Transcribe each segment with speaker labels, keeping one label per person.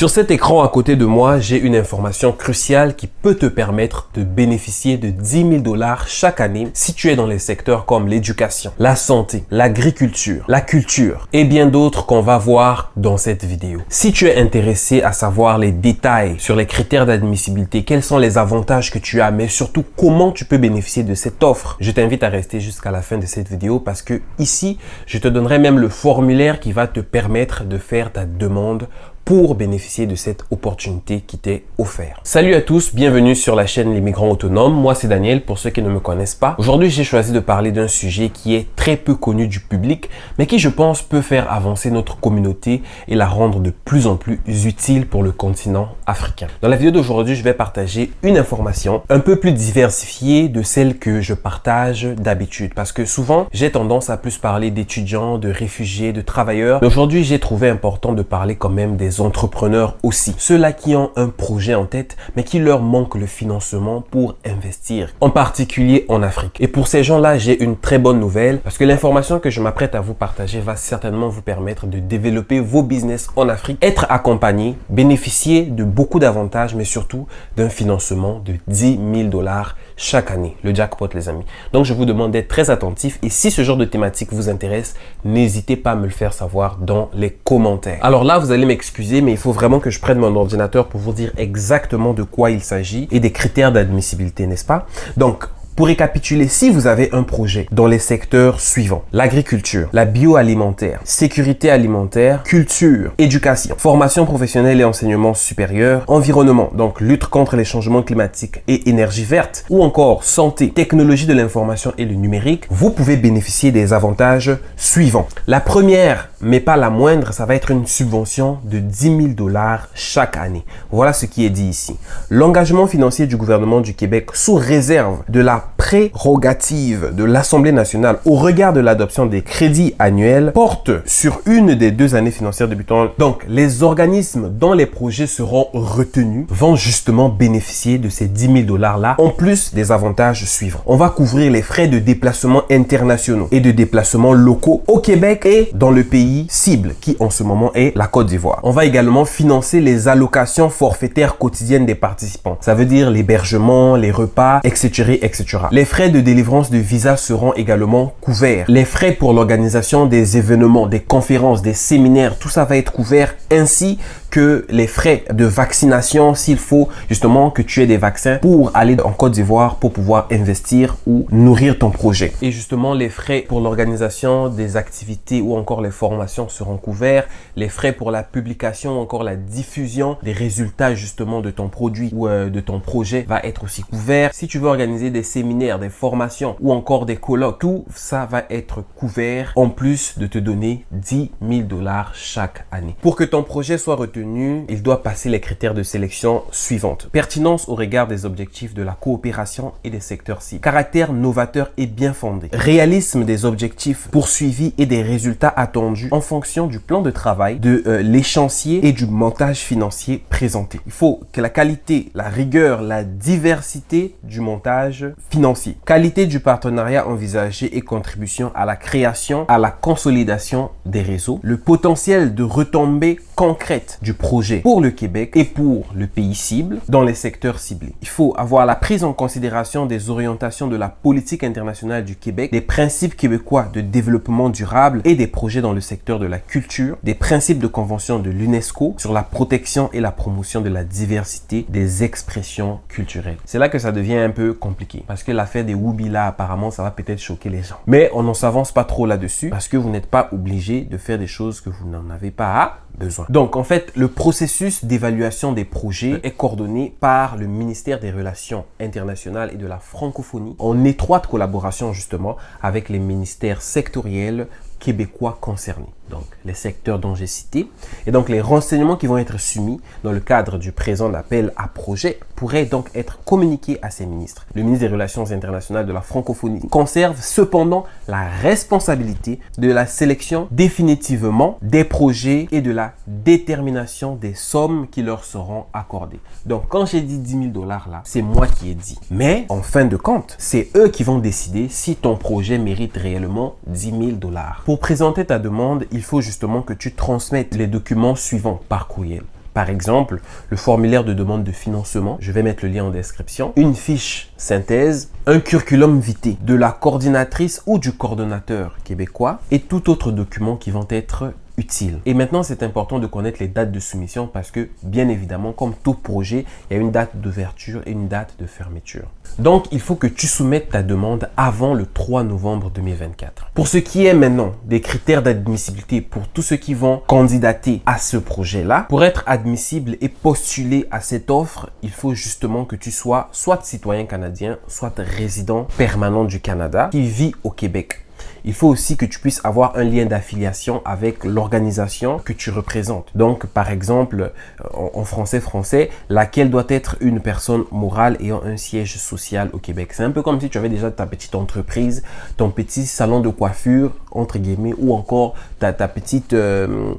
Speaker 1: Sur cet écran à côté de moi, j'ai une information cruciale qui peut te permettre de bénéficier de 10 000 $ chaque année si tu es dans les secteurs comme l'éducation, la santé, l'agriculture, la culture et bien d'autres qu'on va voir dans cette vidéo. Si tu es intéressé à savoir les détails sur les critères d'admissibilité, quels sont les avantages que tu as, mais surtout comment tu peux bénéficier de cette offre, je t'invite à rester jusqu'à la fin de cette vidéo parce que ici, je te donnerai même le formulaire qui va te permettre de faire ta demande pour bénéficier de cette opportunité qui t'est offerte. Salut à tous, bienvenue sur la chaîne Les Migrants Autonomes. Moi, c'est Daniel, pour ceux qui ne me connaissent pas. Aujourd'hui, j'ai choisi de parler d'un sujet qui est très peu connu du public, mais qui, je pense, peut faire avancer notre communauté et la rendre de plus en plus utile pour le continent africain. Dans la vidéo d'aujourd'hui, je vais partager une information un peu plus diversifiée de celle que je partage d'habitude, parce que souvent, j'ai tendance à plus parler d'étudiants, de réfugiés, de travailleurs. Mais aujourd'hui, j'ai trouvé important de parler quand même des entrepreneurs aussi. Ceux-là qui ont un projet en tête, mais qui leur manque le financement pour investir, en particulier en Afrique. Et pour ces gens-là, j'ai une très bonne nouvelle parce que l'information que je m'apprête à vous partager va certainement vous permettre de développer vos business en Afrique, être accompagné, bénéficier de beaucoup d'avantages, mais surtout d'un financement de 10 000 $ chaque année. Le jackpot, les amis. Donc, je vous demande d'être très attentif et si ce genre de thématique vous intéresse, n'hésitez pas à me le faire savoir dans les commentaires. Alors là, vous allez m'excuser, mais il faut vraiment que je prenne mon ordinateur pour vous dire exactement de quoi il s'agit et des critères d'admissibilité, n'est-ce pas? Donc, pour récapituler, si vous avez un projet dans les secteurs suivants: l'agriculture, la bioalimentaire, sécurité alimentaire, culture, éducation, formation professionnelle et enseignement supérieur, environnement, donc lutte contre les changements climatiques et énergie verte, ou encore santé, technologie de l'information et le numérique, vous pouvez bénéficier des avantages suivants. La première, mais pas la moindre, ça va être une subvention de 10 000 $ chaque année. Voilà ce qui est dit ici. L'engagement financier du gouvernement du Québec sous réserve de la prérogative de l'Assemblée nationale au regard de l'adoption des crédits annuels porte sur une des 2 années financières débutant. Donc, les organismes dont les projets seront retenus vont justement bénéficier de ces 10 000 $ là, en plus des avantages suivants. On va couvrir les frais de déplacement internationaux et de déplacement locaux au Québec et dans le pays cible, qui en ce moment est la Côte d'Ivoire. On va également financer les allocations forfaitaires quotidiennes des participants. Ça veut dire l'hébergement, les repas, etc., etc. Les frais de délivrance de visa seront également couverts. Les frais pour l'organisation des événements, des conférences, des séminaires, tout ça va être couvert, ainsi que les frais de vaccination s'il faut justement que tu aies des vaccins pour aller en Côte d'Ivoire pour pouvoir investir ou nourrir ton projet. Et justement, les frais pour l'organisation des activités ou encore les formations seront couverts. Les frais pour la publication ou encore la diffusion des résultats justement de ton produit ou de ton projet va être aussi couvert. Si tu veux organiser des séminaires, des formations ou encore des colloques, tout ça va être couvert en plus de te donner 10 000 $ chaque année. Pour que ton projet soit retenu, il doit passer les critères de sélection suivantes: pertinence au regard des objectifs de la coopération et des secteurs cibles, caractère novateur et bien fondé, réalisme des objectifs poursuivis et des résultats attendus en fonction du plan de travail, de l'échéancier et du montage financier présenté. Il faut que la qualité, la rigueur, la diversité du montage financier, qualité du partenariat envisagé et contribution à la création, à la consolidation des réseaux, le potentiel de retombées concrètes du projet pour le Québec et pour le pays cible dans les secteurs ciblés. Il faut avoir la prise en considération des orientations de la politique internationale du Québec, des principes québécois de développement durable et des projets dans le secteur de la culture, des principes de convention de l'UNESCO sur la protection et la promotion de la diversité des expressions culturelles. C'est là que ça devient un peu compliqué parce que l'affaire des Woubi là, apparemment, ça va peut-être choquer les gens. Mais on n'en s'avance pas trop là-dessus parce que vous n'êtes pas obligé de faire des choses que vous n'en avez pas besoin. Donc, en fait, le processus d'évaluation des projets est coordonné par le ministère des Relations internationales et de la francophonie en étroite collaboration justement avec les ministères sectoriels québécois concernés. Donc, les secteurs dont j'ai cité. Et donc, les renseignements qui vont être soumis dans le cadre du présent appel à projet pourraient donc être communiqués à ces ministres. Le ministre des Relations internationales de la francophonie conserve cependant la responsabilité de la sélection définitivement des projets et de la détermination des sommes qui leur seront accordées. Donc, quand j'ai dit 10 000 $ là, c'est moi qui ai dit. Mais, en fin de compte, c'est eux qui vont décider si ton projet mérite réellement 10 000 $. Pour présenter ta demande, il faut justement que tu transmettes les documents suivants par courriel. Par exemple, le formulaire de demande de financement, je vais mettre le lien en description, une fiche synthèse, un curriculum vitae de la coordinatrice ou du coordonnateur québécois et tout autre document qui vont être utiles. Et maintenant, c'est important de connaître les dates de soumission parce que, bien évidemment, comme tout projet, il y a une date d'ouverture et une date de fermeture. Donc, il faut que tu soumettes ta demande avant le 3 novembre 2024. Pour ce qui est maintenant des critères d'admissibilité pour tous ceux qui vont candidater à ce projet-là, pour être admissible et postuler à cette offre, il faut justement que tu sois soit citoyen canadien, soit résident permanent du Canada qui vit au Québec. Il faut aussi que tu puisses avoir un lien d'affiliation avec l'organisation que tu représentes. Donc, par exemple, en français, laquelle doit être une personne morale ayant un siège social au Québec. C'est un peu comme si tu avais déjà ta petite entreprise, ton petit salon de coiffure, entre guillemets, ou encore ta petite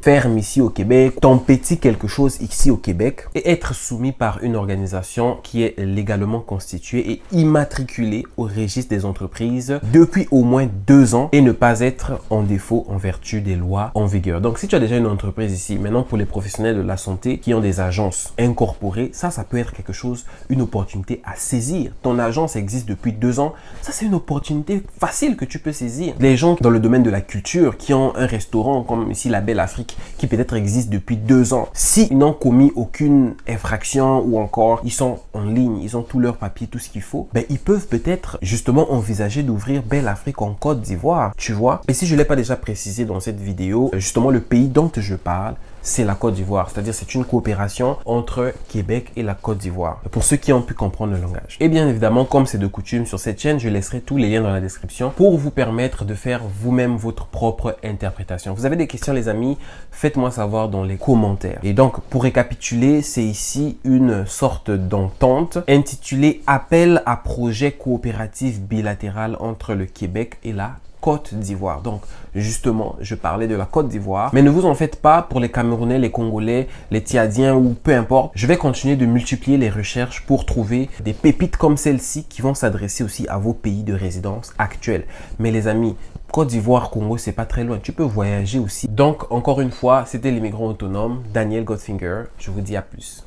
Speaker 1: ferme ici au Québec, ton petit quelque chose ici au Québec, et être soumis par une organisation qui est légalement constituée et immatriculée au registre des entreprises depuis au moins 2 ans et ne pas être en défaut en vertu des lois en vigueur. Donc, si tu as déjà une entreprise ici, maintenant pour les professionnels de la santé qui ont des agences incorporées, ça peut être quelque chose, une opportunité à saisir. Ton agence existe depuis 2 ans, ça c'est une opportunité facile que tu peux saisir. Les gens dans le domaine de la culture qui ont un restaurant comme ici la Belle Afrique qui peut-être existe depuis 2 ans, s'ils n'ont commis aucune infraction ou encore ils sont en ligne, ils ont tous leurs papiers, tout ce qu'il faut, ben, ils peuvent peut-être justement envisager d'ouvrir Belle Afrique en Côte d'Ivoire. Tu vois? Et si je ne l'ai pas déjà précisé dans cette vidéo, justement le pays dont je parle, c'est la Côte d'Ivoire. C'est-à-dire c'est une coopération entre Québec et la Côte d'Ivoire. Pour ceux qui ont pu comprendre le langage. Et bien évidemment, comme c'est de coutume sur cette chaîne, je laisserai tous les liens dans la description pour vous permettre de faire vous-même votre propre interprétation. Vous avez des questions les amis, faites-moi savoir dans les commentaires. Et donc pour récapituler, c'est ici une sorte d'entente intitulée Appel à projet coopératif bilatéral entre le Québec et la Côte d'Ivoire. Donc, justement, je parlais de la Côte d'Ivoire. Mais ne vous en faites pas pour les Camerounais, les Congolais, les Tchadiens ou peu importe. Je vais continuer de multiplier les recherches pour trouver des pépites comme celle-ci qui vont s'adresser aussi à vos pays de résidence actuels. Mais les amis, Côte d'Ivoire, Congo, c'est pas très loin. Tu peux voyager aussi. Donc, encore une fois, c'était l'immigrant autonome, Daniel Goldfinger. Je vous dis à plus.